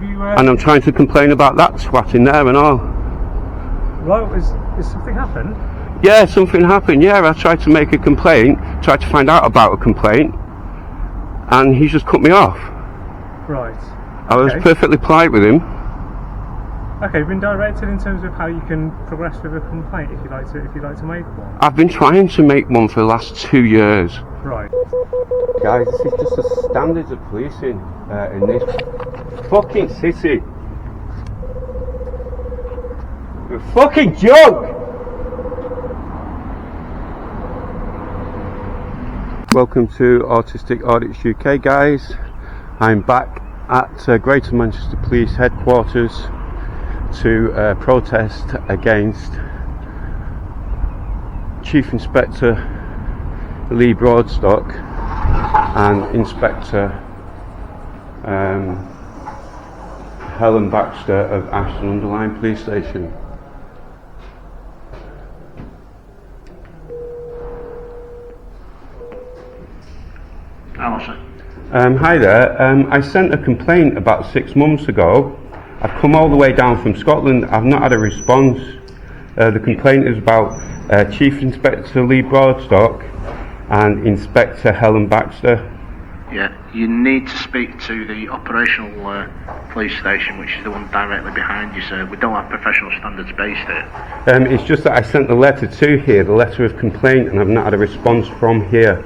And I'm trying to complain about that twat in there and all. Right, is something happened? Yeah, something happened, yeah. I tried to make a complaint, tried to find out about a complaint, and he just cut me off. Right. I was perfectly polite with him. Okay, you've been directed in terms of how you can progress with a complaint if you'd like to make one. I've been trying to make one for the last 2 years. Right. Guys, this is just the standards of policing in this fucking city. You're a fucking joke! Welcome to Autistic Audits UK, guys. I'm back at Greater Manchester Police Headquarters to protest against Chief Inspector Lee Broadstock and Inspector Helen Baxter of Ashton-under-Lyne Police Station. Hello, sir. Hi there. I sent a complaint about 6 months ago. I've come all the way down from Scotland. I've not had a response. The complaint is about Chief Inspector Lee Broadstock and Inspector Helen Baxter. Yeah, you need to speak to the operational police station, which is the one directly behind you, sir. We don't have professional standards based here. It's just that I sent the letter to here, the letter of complaint, and I've not had a response from here.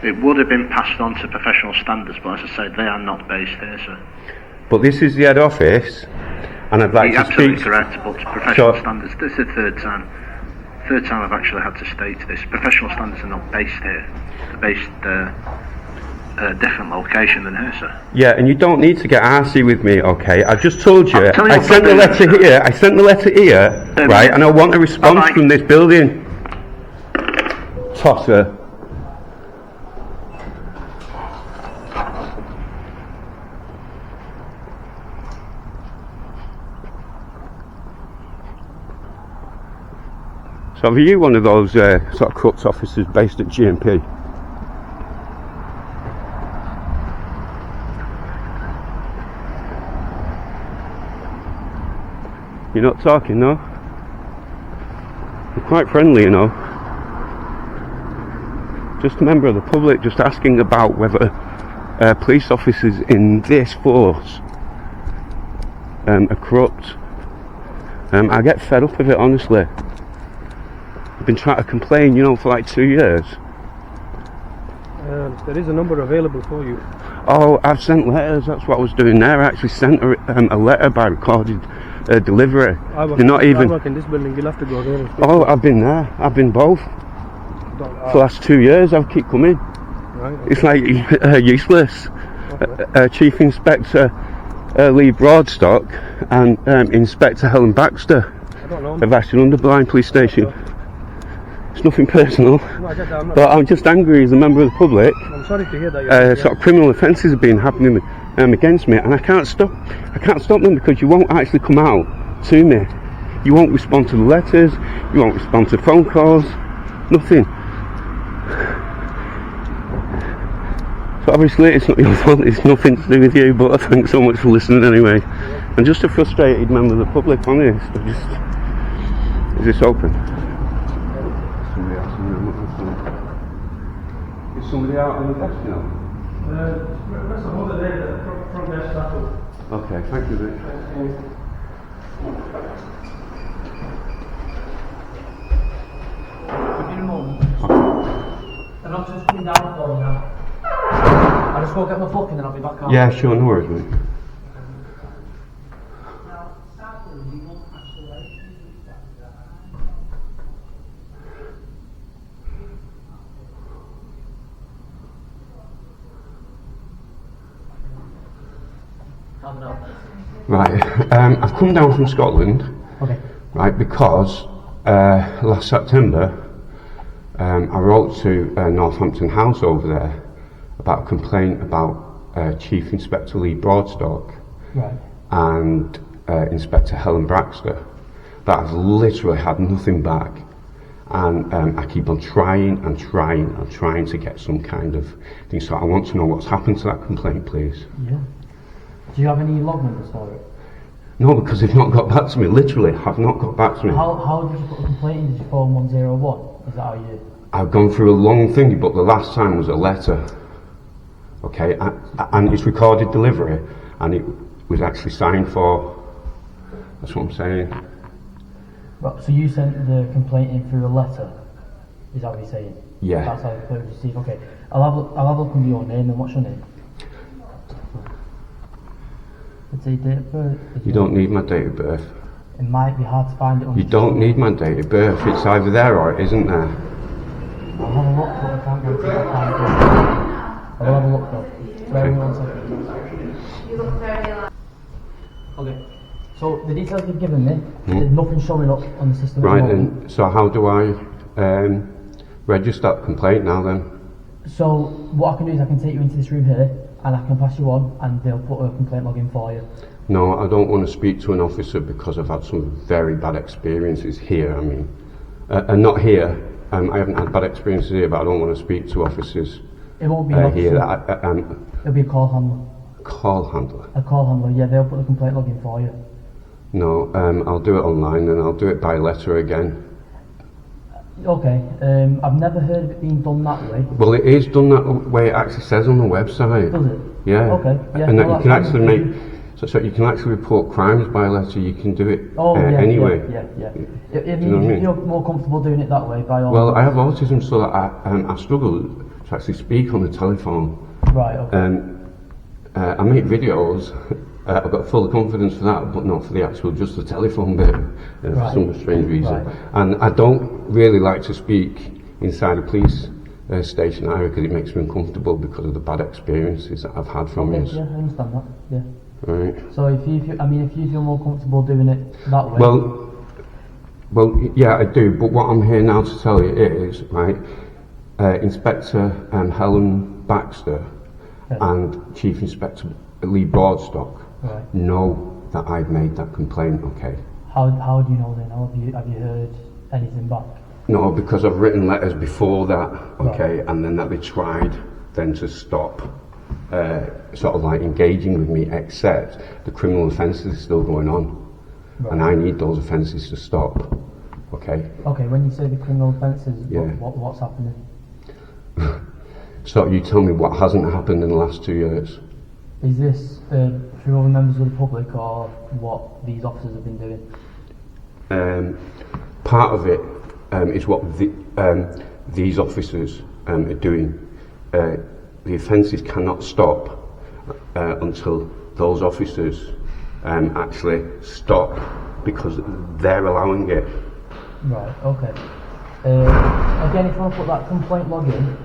It would have been passed on to professional standards, but as I say, they are not based here, sir. But this is the head office, and I'd like You're to absolutely speak... correct, but professional standards, this is the third time I've actually had to state this. Professional standards are not based here. They're based a different location than here, sir. Yeah, and you don't need to get arsey with me, okay? I've just told you, I sent the letter here, right, and I want a response from this building. Tosser. So are you one of those sort of corrupt officers based at GMP? You're not talking, no? You're quite friendly, you know. Just a member of the public, just asking about whether police officers in this force are corrupt. I get fed up of it, honestly. I've been trying to complain, you know, for like 2 years. There is a number available for you. Oh, I've sent letters, that's what I was doing there. I actually sent a letter by recorded delivery. I work in this building, you'll have to go there and speak. Oh, I've been there, I've been both. For the last 2 years, I've keep coming. Right, okay. It's like useless. Okay. Chief Inspector Lee Broadstock and Inspector Helen Baxter of Ashton-under-Lyne Police Station. It's nothing personal, No, I get that. but I'm just angry as a member of the public. I'm sorry to hear that. Sort of criminal offences have been happening against me, and I can't stop them because you won't actually come out to me. You won't respond to the letters, you won't respond to phone calls, nothing. So obviously it's not your fault, it's nothing to do with you, but thanks so much for listening anyway. I'm just a frustrated member of the public, honest. Is this open? Is somebody out on the desk now? That's the whole day, the front desk staff. Okay, thank you, Rich. Give me a moment. The doctor's coming down for me now. I'll just go get my book and then I'll be back on. Yeah, sure, no worries, mate. Right, I've come down from Scotland, Okay. right, because last September I wrote to Northampton House over there about a complaint about Chief Inspector Lee Broadstock Right. and Inspector Helen Baxter. That has literally had nothing back, and I keep on trying to get some kind of thing. So I want to know what's happened to that complaint, please. Yeah. Do you have any log numbers for it? No, because they've not got back to me. Literally, have not got back to me. How did you put a complaint in? Did you phone 101? Is that how you... I've gone through a long thing, but the last time was a letter. Okay, and it's recorded delivery, and it was actually signed for. That's what I'm saying. Right, so you sent the complaint in through a letter? Is that what you're saying? Yeah. That's how it was received. Okay. I'll have a look under your name. And what's your name? It's a date of birth. You don't need my date of birth. It might be hard to find it on... You don't need my date of birth. It's either there or it isn't there. I'll have a look, but I can't guarantee I can't do it. I will have a look though. Bear with me 1 second. Okay. So the details you've given me, there's nothing showing up on the system. Right then. So how do I register that complaint now then? So what I can do is I can take you into this room here, and I can pass you on, and they'll put a complaint log in for you. No, I don't want to speak to an officer because I've had some very bad experiences here. I mean, and not here. I haven't had bad experiences here, but I don't want to speak to officers. It won't be an officer. Here. It'll be a call handler. Call handler. A call handler. Yeah, they'll put the complaint log in for you. No, I'll do it online, and I'll do it by letter again. Okay. I've never heard of it being done that way. Well, it is done that way. It actually says on the website. Does it? Yeah. Okay. Yeah. And that well, you can actually make. So you can actually report crimes by letter. You can do it anyway. Yeah. Do you know what I mean? If you're more comfortable doing it that way, by all. Well, I have autism, so that I struggle to actually speak on the telephone. Right. Okay. I make videos. I've got full confidence for that, but not for the actual, just the telephone bit, for some strange reason. Right. And I don't really like to speak inside a police station either, because it makes me uncomfortable because of the bad experiences that I've had from you. Yeah, I understand that. Yeah. Right. So if you feel more comfortable doing it that way. Well, yeah, I do. But what I'm here now to tell you is, right, Inspector Helen Baxter and Chief Inspector Broadstock know that I've made that complaint. Okay. How do you know then? Have you heard anything back? No, because I've written letters before that. Okay, and then that they tried then to stop. Sort of like engaging with me, except the criminal offences are still going on, and I need those offences to stop. Okay. Okay. When you say the criminal offences, what's happening? So you tell me what hasn't happened in the last 2 years. Is this through other members of the public, or what these officers have been doing? Part of it is what these officers are doing. The offences cannot stop until those officers actually stop, because they're allowing it. Right, okay. Again, if you want to put that complaint log in,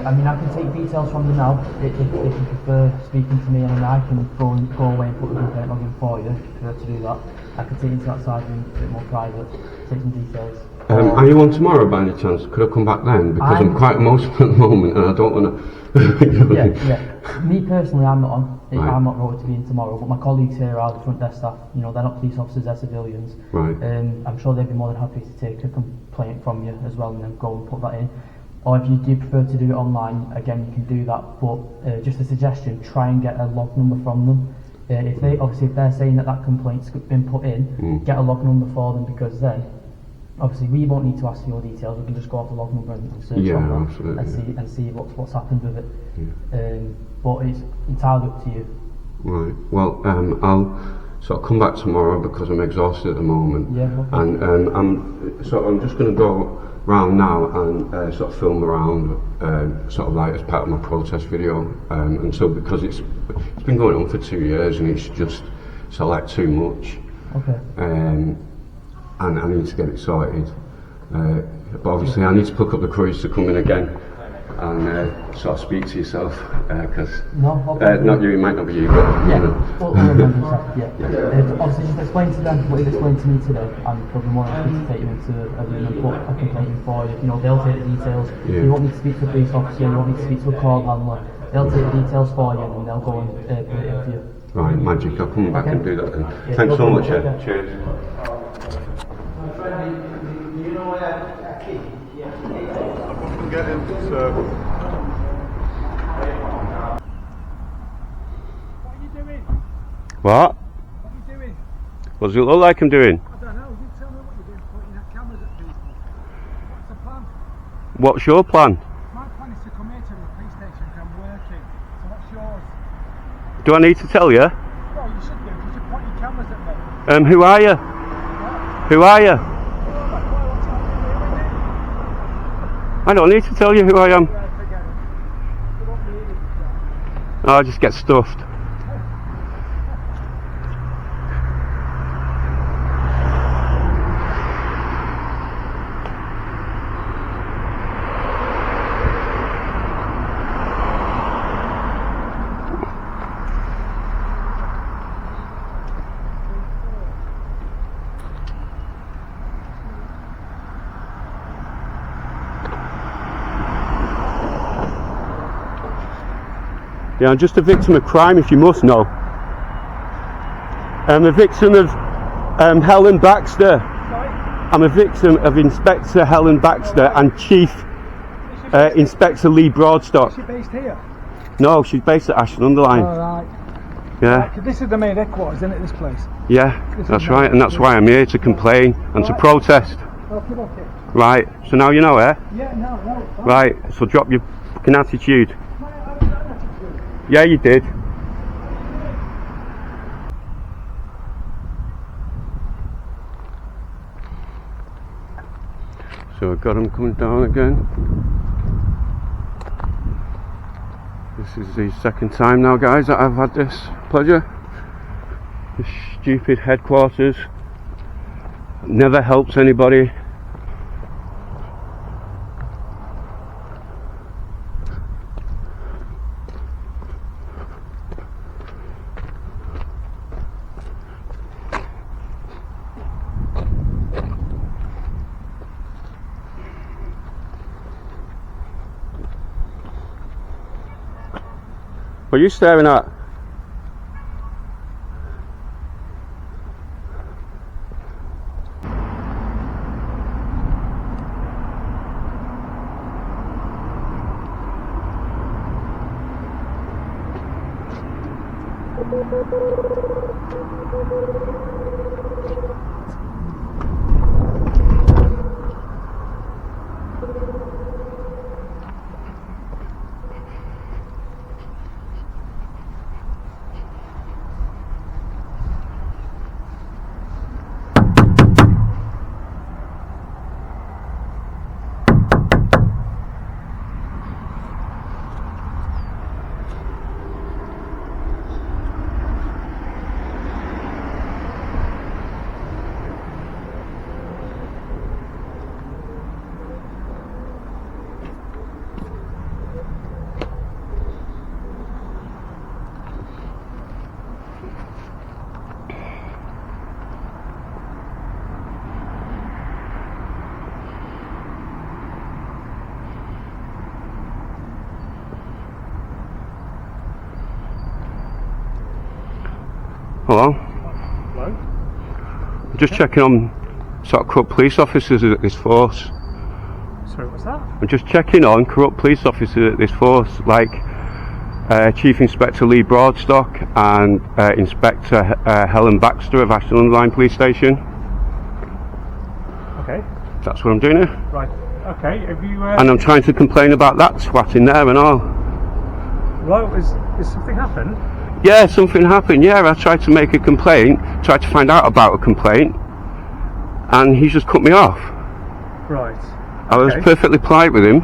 I can take details from you now if you prefer speaking to me, and I can go away and put the complaint log in for you if you prefer to do that. I can take you into that side room, a bit more private, take some details. Are you on tomorrow by any chance? Could I come back then? Because I'm quite emotional at the moment, and I don't want to... Yeah. Me personally, I'm not on. I'm not voted to be in tomorrow, but my colleagues here are the front desk staff. You know, they're not police officers, they're civilians. Right. I'm sure they'd be more than happy to take a complaint from you as well, and then go and put that in. Or if you do prefer to do it online, again, you can do that. But just a suggestion: try and get a log number from them. If they're saying that complaint's been put in, get a log number for them, because then obviously we won't need to ask for your details. We can just go off the log number and search on that and see what's happened with it. But it's entirely up to you. Right. Well, I'll sort of come back tomorrow because I'm exhausted at the moment. Yeah. Okay. And I'm just going to go round now and sort of film around, sort of like as part of my protest video. And so because it's been going on for 2 years and it's just sort of like too much. Okay. And I need to get it sorted. But obviously I need to pluck up the courage to come in again and sort of speak to yourself, because not you, it might not be you, but you know. Obviously just explain to them what you've explained to me today, and they'll be more likely to take you into a room and put a complaint in for you. You know, they'll take the details. If you want me to speak to a police officer, you want me to speak to a call handler, they'll take the details for you, and they'll go and put it in for you. Right, magic, I'll come back and do that then. Thanks so much, Ed. Cheers. Get him, sir. What are you doing? What? What are you doing? What does it look like I'm doing? I don't know. You tell me what you're doing, pointing at cameras at people. What's the plan? What's your plan? My plan is to come here to the police station because I'm working. So what's yours? Do I need to tell you? Well, you should do because you're pointing cameras at me. Who are you? What? Who are you? Oh my God, what's happening? I don't need to tell you who I am. Right, forget it. You don't need it. Oh, I just get stuffed. Yeah, I'm just a victim of crime, if you must know. I'm a victim of Helen Baxter. Sorry? I'm a victim of Inspector Helen Baxter and Chief Inspector Broadstock. Is she based here? No, she's based at Ashton-under-Lyne. Alright. Yeah, This is the main headquarters, isn't it, this place? yeah, that's right, and that's why I'm here, to complain and to protest. Okay, okay. Right, so now you know, eh? Yeah, no, it's fine. Right, so drop your fucking attitude. I haven't got an attitude. Yeah, you did. So I've got him coming down again. This is the second time now, guys, that I've had this pleasure. This stupid headquarters never helps anybody. What are you staring at? Hello? Hello? I'm just checking on sort of corrupt police officers at this force. Sorry, what's that? I'm just checking on corrupt police officers at this force, like Chief Inspector Broadstock and Inspector Helen Baxter of Ashton-under-Lyne Police Station. Okay. That's what I'm doing here. Right. Okay. Have you? And I'm trying to complain about that twat in there and all. Right. Is something happened? Yeah, something happened. Yeah, I tried to make a complaint, tried to find out about a complaint, and he just cut me off. Right. I was perfectly polite with him.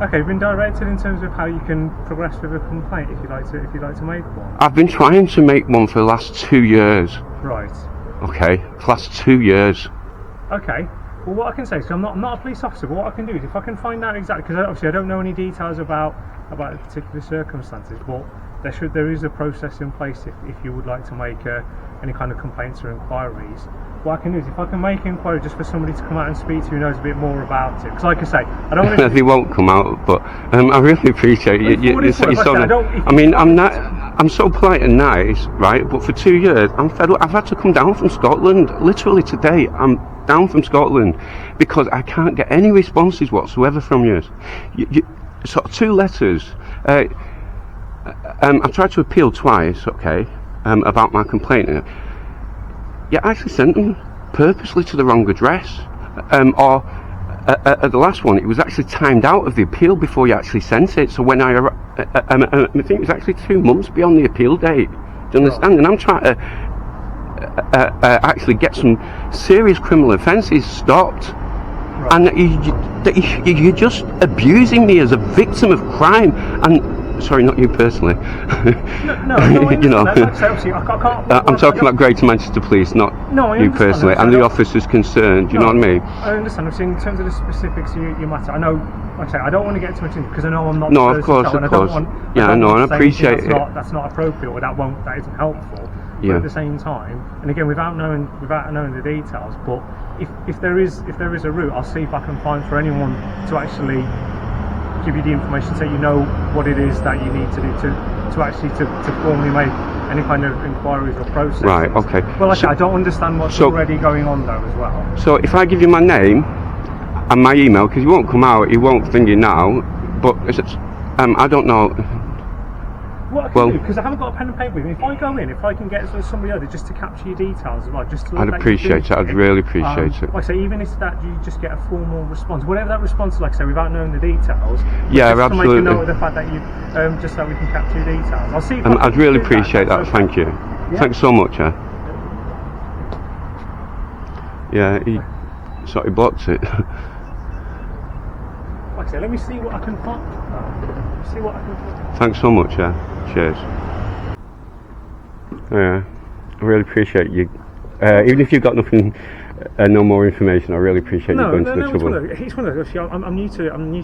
Okay, you've been directed in terms of how you can progress with a complaint if you'd like to make one. I've been trying to make one for the last 2 years. Right. Okay, for the last 2 years. Okay. Well, what I can say, so I'm not a police officer, but what I can do is if I can find out exactly, because obviously I don't know any details about the particular circumstances, but there is a process in place if you would like to make any kind of complaints or inquiries. What I can do is if I can make an inquiry just for somebody to come out and speak to who knows a bit more about it, because like I say, I don't want to... They won't come out, but I really appreciate I'm so polite and nice, right, but for 2 years I'm fed up. I've had to come down from Scotland, literally today I'm down from Scotland because I can't get any responses whatsoever from you. Sort of 2 letters. I've tried to appeal twice, okay, about my complaint. You actually sent them purposely to the wrong address, or at the last one, it was actually timed out of the appeal before you actually sent it. So when I think it was actually 2 months beyond the appeal date. Do you understand? And I'm trying to actually get some serious criminal offences stopped. Right. And you're just abusing me as a victim of crime. And sorry, not you personally. No, you know, I can't, I'm talking about Greater Manchester Police, not you personally, and the officers concerned. Do you know what I mean? I understand. I'm saying in terms of the specifics you matter. I know, like I say, I don't want to get too much into because I know I'm not. No, of course. Yeah, I know, and I appreciate it. That's not appropriate, or that isn't helpful. Yeah. But at the same time, and again, without knowing the details, but if there is a route, I'll see if I can find for anyone to actually give you the information, so you know what it is that you need to do to actually formally make any kind of inquiries or process. Right. Okay. Well, I don't understand what's already going on though as well. So if I give you my name and my email, because you won't come out, you won't think you now, but I don't know. What I can do, because I haven't got a pen and paper with me, if I go in, if I can get somebody other just to capture your details as well, just to I'd appreciate it. I'd really appreciate it. Like I say, even if that you just get a formal response, whatever that response is, like I say, without knowing the details. Yeah, just absolutely. To make a note of the fact that you, just so we can capture your details. I'll see. If I'd really appreciate that. Okay. Thank you. Yeah. Thanks so much. Yeah, he sort of blocked it. Like I say, let me see what I can find. Thanks so much. Cheers. Yeah, I really appreciate you. Even if you've got nothing, no more information, I really appreciate you going to the trouble. It's one of those. I'm new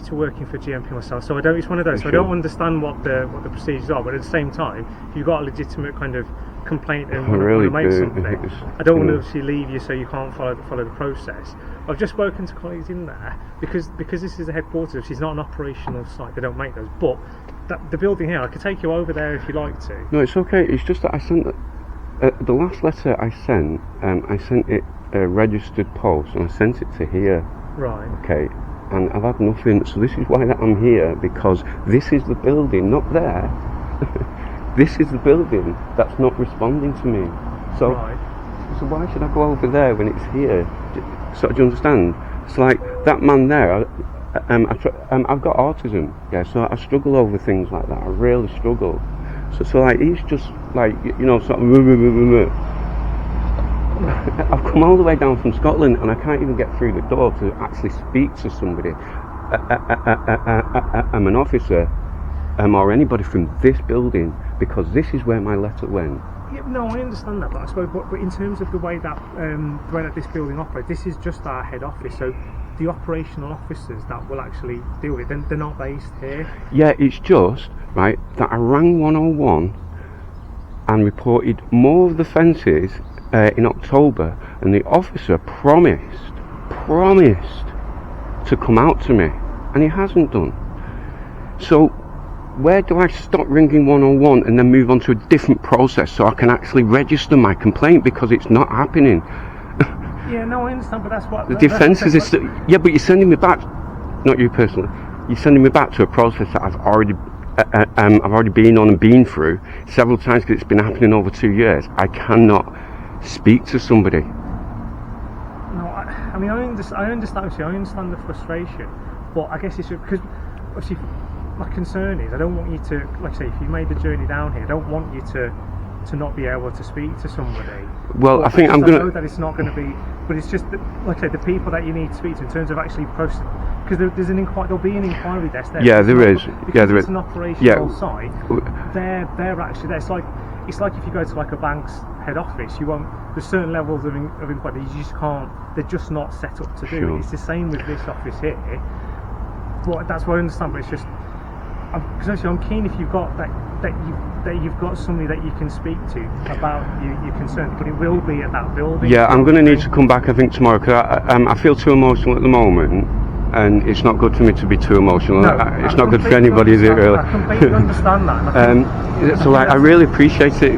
to working for GMP myself, so it's one of those. So I don't understand what the procedures are, but at the same time, if you've got a legitimate kind of complaint and want to make something, I don't want to obviously leave you so you can't follow the process. I've just spoken to colleagues in there because this is the headquarters. It's not an operational site. They don't make those, but the building here, I could take you over there if you like to. No, it's okay. It's just that I sent the last letter I sent it registered post, and I sent it to here. Right. Okay. And I've had nothing. So this is why that I'm here, because this is the building, not there. This is the building that's not responding to me. So, right. So why should I go over there when it's here? So do you understand? It's like that man there. I've got autism, yeah, so I struggle over things like that. I really struggle. So like he's just like, you know, sort of. I've come all the way down from Scotland and I can't even get through the door to actually speak to somebody. I'm an officer, or anybody from this building, because this is where my letter went. Yeah, no, I understand that, but I suppose, but in terms of the way that this building operates, this is just our head office. So the operational officers that will actually deal with it, they're not based here. Yeah, it's just right that I rang 101 and reported more of the offences in October, and the officer promised to come out to me, and he hasn't done. So where do I stop ringing 101 and then move on to a different process so I can actually register my complaint, because it's not happening? Yeah, no, I understand, but that's what... The defence is... Yeah, but you're sending me back... Not you personally. You're sending me back to a process that I've already been on and been through several times, because it's been happening over 2 years. I cannot speak to somebody. No, I mean, I understand the frustration, but I guess it's because, obviously, my concern is I don't want you to, like I say, if you made the journey down here, I don't want you to not be able to speak to somebody. Well, I think I'm going to... I know that it's not going to be, but it's just that, like I say, the people that you need to speak to in terms of actually process, because there'll be an inquiry desk there. Yeah, there is. Yeah, there is. It's an operational site. They're actually there. It's like if you go to like a bank's head office, there's certain levels of inquiry you just can't. They're just not set up to do. Sure. It's the same with this office here. But that's what I understand. But it's just because actually I'm keen if you've got that you've got somebody that you can speak to about your concerns, but it will be at that building. Yeah, I'm going to need to come back, I think, tomorrow, because I feel too emotional at the moment, and it's not good for me to be too emotional. No, it's not good for anybody, is it, really? I completely understand that. So like, I really appreciate it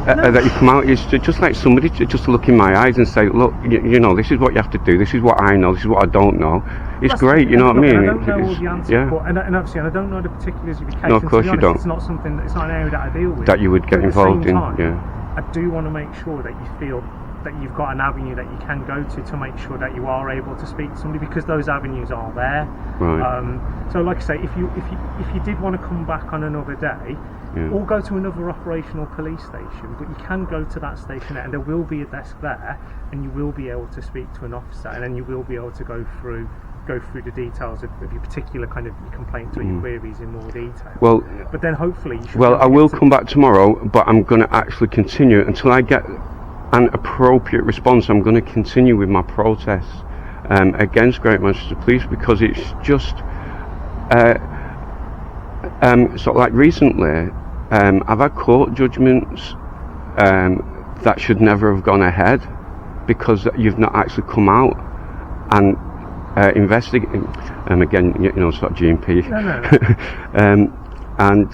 that you come out. It's just like somebody just to look in my eyes and say, look, you know, this is what you have to do, this is what I know, this is what I don't know. It's great, you know what I mean? I don't know all the answers, yeah. but, and obviously I don't know the particulars of your case. No, of course you don't. It's not an area that I deal with. That you would get involved in, yeah. I do want to make sure that you feel that you've got an avenue that you can go to make sure that you are able to speak to somebody, because those avenues are there. Right. So like I say, if you did want to come back on another day, or go to another operational police station, but you can go to that station and there will be a desk there, and you will be able to speak to an officer, and then you will be able to go through the details of your particular kind of complaints or your queries in more detail. Well, but then hopefully you should I will come back tomorrow, but I'm going to actually continue until I get an appropriate response. I'm going to continue with my protest against Great Manchester Police, because it's just sort of like recently I've had court judgments that should never have gone ahead because you've not actually come out and investigate. Again, sort of GMP. No. And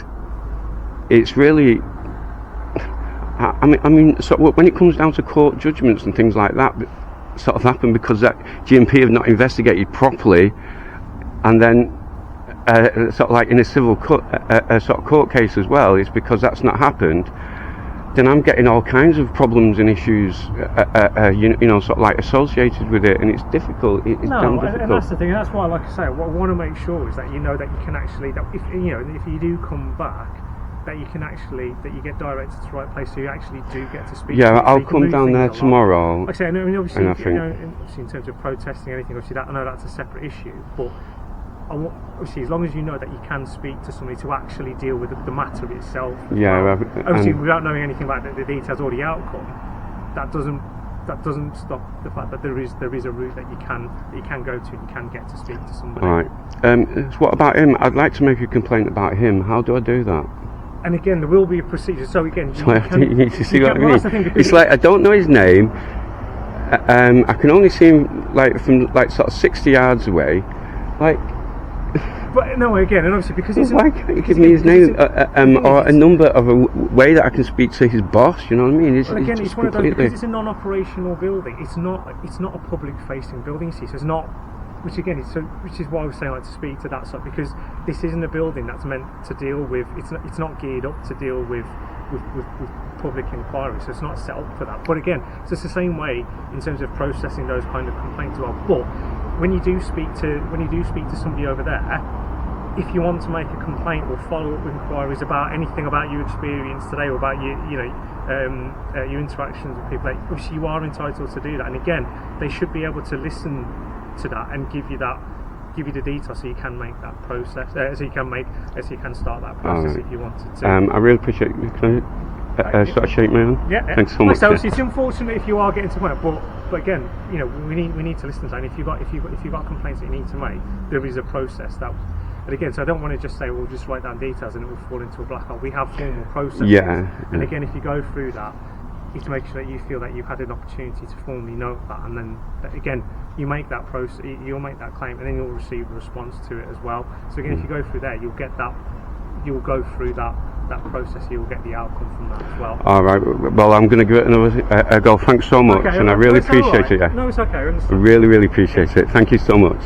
it's really, I mean, so when it comes down to court judgments and things like that, sort of happen because that GMP have not investigated properly, and then sort of like in a civil sort of court case as well, it's because that's not happened. Then I'm getting all kinds of problems and issues, sort of like associated with it, and it's difficult. It's damn difficult. And that's the thing. And that's why, like I say, what I want to make sure is that you know that you can actually, that if you do come back, that you can actually, that you get directed to the right place, so you actually do get to speak. Yeah, to I'll come down there tomorrow. Like I say, I mean, obviously, obviously in terms of protesting anything, obviously, I know that's a separate issue, but obviously, as long as you know that you can speak to somebody to actually deal with the matter itself. Yeah. Obviously, without knowing anything about the details or the outcome, that doesn't stop the fact that there is a route that you can go to, and you can get to speak to somebody. All right. So what about him? I'd like to make a complaint about him. How do I do that? And again, there will be a procedure. So again, you need to see what I mean. It's like I don't know his name. I can only see him like from like sort of 60 yards away. Like. But no, again, and obviously because he's. Why can't you give me his name or a number of a way that I can speak to his boss? You know what I mean? It's one of those, because it's a non-operational building. It's not a public-facing building. See, so it's not. Which is why I was saying, like, to speak to that sort, because this isn't a building that's meant to deal with. It's not geared up to deal with public inquiry, so it's not set up for that. But again, it's just the same way in terms of processing those kind of complaints as well. But when you do speak to somebody over there, if you want to make a complaint or follow up inquiries about anything about your experience today, or about your interactions with people, obviously you are entitled to do that. And again, they should be able to listen to that and give you the details, so you can make that process, so you can start that process if you wanted to. I really appreciate it. Can I sort of shake my hand? Yeah. Thanks so much. So it's unfortunate if you are getting to point, but again, we need to listen to that. And if you've got complaints that you need to make, there is a process that. And again, so I don't want to just say, well, just write down details and it will fall into a black hole. We have formal processes. Yeah. And again, if you go through that, you to make sure that you feel that you've had an opportunity to formally note that, and then again you make that process, you'll make that claim, and then you'll receive a response to it as well. So again, if you go through there, you'll go through that process, you'll get the outcome from that as well. All right. Well, I'm going to give it another go. Thanks so much, and I really appreciate it. Yeah. No, it's okay. I really appreciate it. Thank you so much.